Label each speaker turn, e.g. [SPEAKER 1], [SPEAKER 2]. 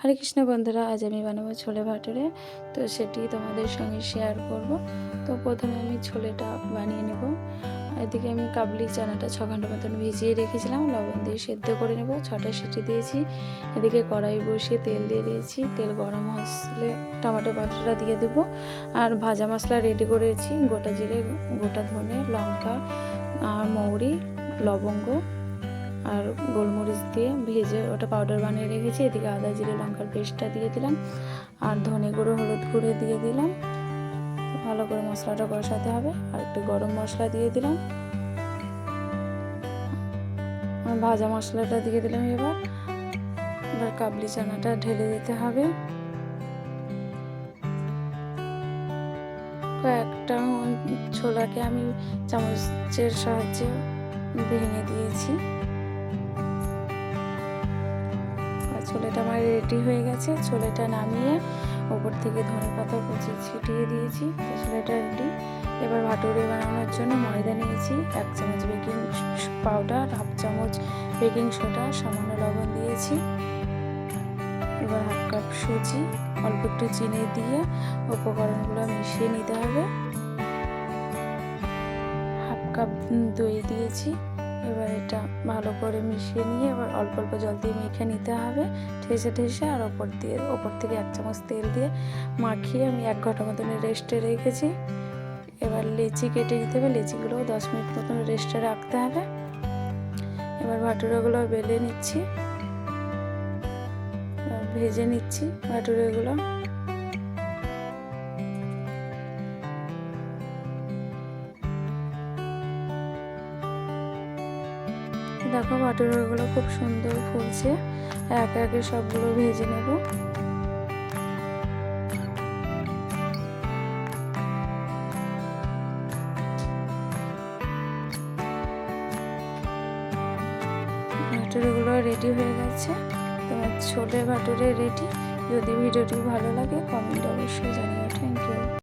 [SPEAKER 1] হরে কৃষ্ণ বন্ধুরা, আজ আমি বানাবো ছোলে ভাটুরে। তো সেটি তোমাদের সঙ্গে শেয়ার করব। তো প্রথমে আমি ছোলেটা বানিয়ে নেব। এদিকে আমি কাবলি চানাটা 6 ঘন্টা মতন ভিজিয়ে রেখেছিলাম, লবণ দিয়ে সেদ্ধ করে নেব। 6টা সিটি দিয়েছি। এদিকে কড়াই বসিয়ে তেল দিয়ে দিয়েছি। তেল গরম হলে টমেটো বাটাটা দিয়ে দেবো। আর ভাজা মশলা রেডি করেছি, গোটা জিরে, গোটা ধনে, লঙ্কা আর মৌরি, লবঙ্গ আর গোলমরিচ দিয়ে ভেজে ওটা পাউডার বানিয়ে রেখেছি। এদিকে আদা জিরে লঙ্কার পেস্টটা দিয়ে দিলাম আর ধনে গুঁড়ো, হলুদ গুঁড়ো দিয়ে দিলাম। ভালো করে মশলাটা কষাতে হবে। আর একটু গরম মশলা দিয়ে দিলাম। ভাজা মশলাটা দিয়ে দিলাম। এবার কাবলি চানাটা ঢেলে দিতে হবে। কয়েকটা ছোলাকে আমি চামচের সাহায্যে ভেঙে দিয়েছি। ছোলেটা আমার রেডি হয়ে গেছে। ছোলেটা নামিয়ে ওপর থেকে ধনেপাতা কুচি ছিটিয়ে দিয়েছি। তো ছোলেটা রেডি। এবার ভাটুরে বানানোর জন্য ময়দা নিয়েছি, 1 চামচ বেকিং পাউডার, 1/2 চামচ বেকিং সোডা, সামান্য লবণ দিয়েছি। এবার 1/2 কাপ সুজি, অল্প একটু চিনি দিয়ে উপকরণগুলো মিশিয়ে নিতে হবে। 1/2 কাপ দই দিয়েছি। এবার এটা ভালো করে মিশিয়ে নিয়ে এবার অল্প অল্প জল দিয়ে মেখে নিতে হবে, ঠেসে ঠেসে। আর ওপর থেকে 1 চামচ তেল দিয়ে মাখিয়ে আমি 1 ঘন্টা মতন রেস্টে রেখেছি। এবার লেচি কেটে নিতে হবে। লেচিগুলো 10 মিনিট মতন রেস্টে রাখতে হবে। এবার ভাটুরাগুলো বেলে নিচ্ছি, ভেজে নিচ্ছি ভাটুরাগুলো। দেখো ভাটুরাগুলো খুব সুন্দর ফুলছে। একে একে সবগুলো ভেজে নেব। ভাটুরাগুলো রেডি হয়ে গেছে। তোমার ছোলে ভাটুরে রেডি। যদি ভিডিওটি ভালো লাগে কমেন্টে অবশ্যই জানিও। Thank you.